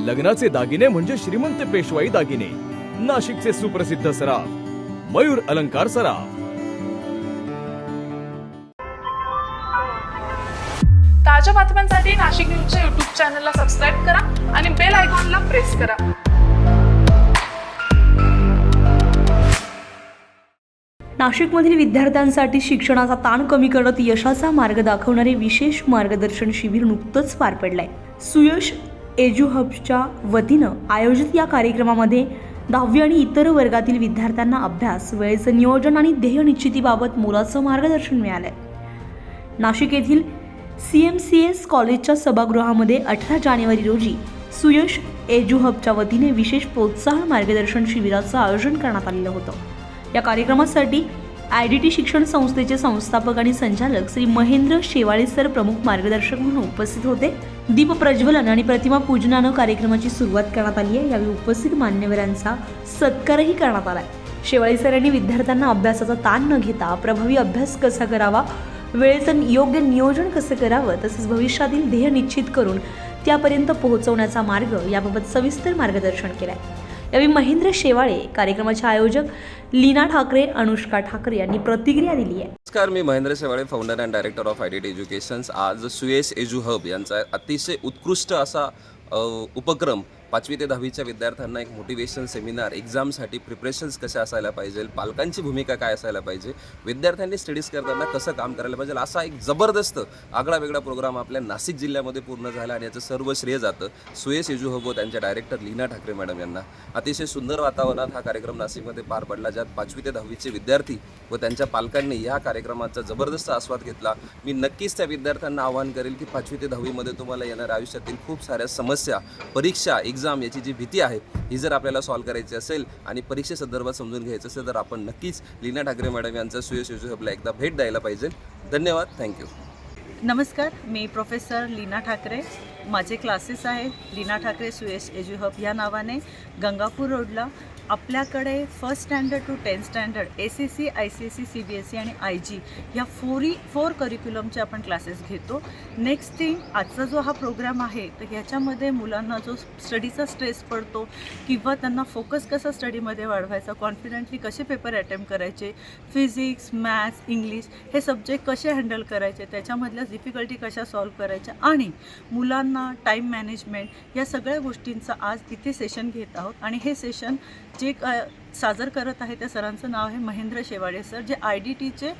लग्नाचे दागिने म्हणजे श्रीमंत पेशवाई दागिने, नाशिकचे सुप्रसिद्ध सराफ मयूर अलंकार सराफ. ताज्या बातम्यांसाठी नाशिक न्यूजच्या YouTube चॅनलला सबस्क्राईब करा आणि बेल आयकॉनला प्रेस करा. नाशिकमधील विद्यार्थ्यांसाठी शिक्षणाचा ताण कमी करत यशाचा मार्ग दाखवणारे विशेष मार्गदर्शन शिबिर नुकतंच पार पडलंय. सुयश एज्यू हबच्या वतीनं आयोजित या कार्यक्रमामध्ये 10वी आणि इतर वर्गातील विद्यार्थ्यांना अभ्यास, वेळेचं नियोजन आणि ध्येय निश्चितीबाबत मोलाचं मार्गदर्शन मिळालंय. नाशिक येथील CMCS कॉलेजच्या सभागृहामध्ये 18 जानेवारी रोजी सुयश एज्यू हबच्या वतीने विशेष प्रोत्साहन मार्गदर्शन शिबिराचं आयोजन करण्यात आलेलं होतं. या कार्यक्रमासाठी IDT शिक्षण संस्थेचे संस्थापक आणि संचालक श्री महेंद्र शेवाळे सर प्रमुख मार्गदर्शक म्हणून उपस्थित होते. दीप प्रज्वलन आणि प्रतिमा पूजनानं कार्यक्रमाची सुरुवात करण्यात आली आहे. यावेळी उपस्थित मान्यवरांचा सत्कारही करण्यात आलाय. शेवाळे सरांनी विद्यार्थ्यांना अभ्यासाचा ताण न घेता प्रभावी अभ्यास कसा करावा, वेळेचं योग्य नियोजन कसं करावं, तसंच भविष्यातील ध्येय निश्चित करून त्यापर्यंत पोहोचवण्याचा मार्ग याबाबत सविस्तर मार्गदर्शन केलंय. यावेळी महेंद्र शेवाळे, कार्यक्रमाचे आयोजक लीना ठाकरे, अनुष्का ठाकरे यांनी प्रतिक्रिया दिली आहे. नमस्कार, मी Mahendra Shewale, founder and director of IDT educations. आज सुयश एज्यू हब यांचा अतिशय उत्कृष्ट असा उपक्रम 5वी ते 10वीच्या विद्यार्थ्यांना एक मोटिवेशन सेमिनार, एक्झामसाठी प्रिपरेशन्स कशा असायला पाहिजे, पालकांची भूमिका काय असायला पाहिजे, विद्यार्थ्यांनी स्टडीज करताना कसं काम करायला पाहिजे, असा एक जबरदस्त आगळा वेगळा प्रोग्राम आपल्या नाशिक जिल्ह्यामध्ये पूर्ण झाला. आणि याचं सर्व श्रेय जातं सुयश एज्यू हब व त्यांच्या डायरेक्टर लीना ठाकरे मॅडम यांना. अतिशय सुंदर वातावरणात हा कार्यक्रम नाशिकमध्ये पार पडला, ज्यात 5वी ते 10वीचे विद्यार्थी व त्यांच्या पालकांनी या कार्यक्रमाचा जबरदस्त आस्वाद घेतला. मी नक्कीच त्या विद्यार्थ्यांना आवाहन करेल की 5वी ते 10वीमध्ये तुम्हाला येणाऱ्या आयुष्यातील खूप साऱ्या समस्या, परीक्षा, एक्झाम याची जी भीती आहे ही जर आपल्याला सॉल्व्ह करायची असेल आणि परीक्षेसंदर्भात समजून घ्यायचं असेल तर आपण नक्कीच लीना ठाकरे मॅडम यांचा सुयश एज्यू हबला एकदा भेट द्यायला पाहिजे. धन्यवाद. थँक्यू. नमस्कार, मी प्रोफेसर लीना ठाकरे. माझे क्लासेस आहे लीना ठाकरे सुयश एज्यू हब या नावाने. गंगापूर रोडला आपल्याकडे 1st standard to 10th standard ACC, ICSE, CBSE आणि IG या 4 करिक्युलमचे आपण क्लासेस घेतो. नेक्स्ट थिंग, आजचा जो हा प्रोग्राम आहे तर ह्याच्यामध्ये मुलांना जो स्टडीचा स्ट्रेस पडतो किंवा त्यांना फोकस कसा स्टडीमध्ये वाढवायचा, कॉन्फिडेंटली कसे पेपर अटेम्प्ट करायचे, फिजिक्स, मॅथ्स, इंग्लिश हे सब्जेक्ट कसे हँडल करायचे, त्याच्यामधल्या डिफिकल्टी कशा सॉल्व्ह करायच्या आणि मुलांना टाईम मॅनेजमेंट या सगळ्या गोष्टींचं आज इथे सेशन घेत आहोत. आणि हे सेशन जे सादर करत आहे त्या सरांचं नाव आहे महेंद्र शेवाळे सर, जे IDTचे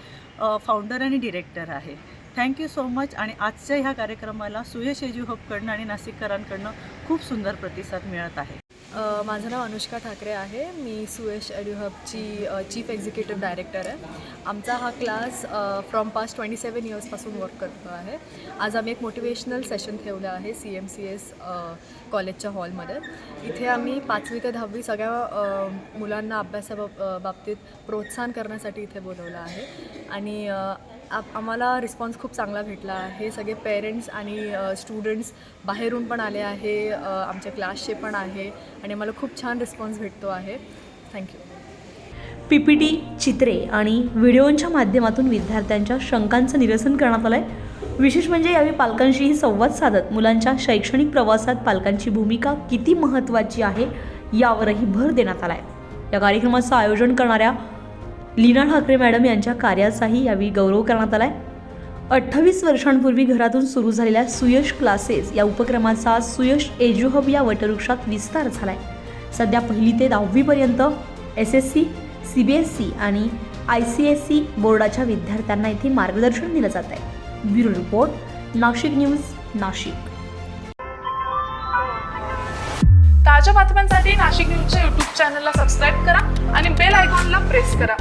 फाउंडर आणि डिरेक्टर आहे. Thank you so much. आणि आजच्या ह्या कार्यक्रमाला सुयश एज्यू हबकडनं आणि नाशिककरांकडनं खूप सुंदर प्रतिसाद मिळत आहे. माझं नाव अनुष्का ठाकरे आहे. मी सुयश एज्यू हबची चीफ एक्झिक्युटिव्ह डायरेक्टर आहे. आमचा हा क्लास फ्रॉम पास्ट 27 इयर्सपासून वर्क करतो आहे. आज आम्ही एक मोटिवेशनल सेशन ठेवलं आहे CMCS कॉलेजच्या हॉलमध्ये. इथे आम्ही 5वी ते 10वी सगळ्या मुलांना अभ्यासाबाबतीत प्रोत्साहन करण्यासाठी इथे बोलवलं आहे. आणि आम्हाला रिस्पॉन्स खूप चांगला भेटला आहे. सगळे पेरेंट्स आणि स्टुडंट्स बाहेरून पण आले आहे, आमच्या क्लासचे पण आहे आणि मला खूप छान रिस्पॉन्स भेटतो आहे. थँक्यू. PPT, चित्रे आणि व्हिडिओच्या माध्यमातून विद्यार्थ्यांच्या शंकांचं निरसन करण्यात आलं आहे. विशेष म्हणजे यावेळी पालकांशीही संवाद साधत मुलांच्या शैक्षणिक प्रवासात पालकांची भूमिका किती महत्त्वाची आहे यावरही भर देण्यात आला आहे. या कार्यक्रमाचं आयोजन करणाऱ्या लीना ठाकरे मॅडम यांच्या कार्याचाही यावेळी गौरव करण्यात आला आहे. 28 वर्षांपूर्वी घरातून सुरू झालेल्या सुयश क्लासेस या उपक्रमाचा सुयश एज्यू हब या वटवृक्षात विस्तार झाला आहे. सध्या 1ली ते 10वीपर्यंत SSC, CBSE आणि ICSE बोर्डाच्या विद्यार्थ्यांना इथे मार्गदर्शन दिलं जात आहे. Bureau report, Nashik news, Nashik. ताज्या बातम्यांसाठी नाशिक न्यूजच्या YouTube चॅनलला सबस्क्राईब करा आणि बेल आयकॉनला प्रेस करा.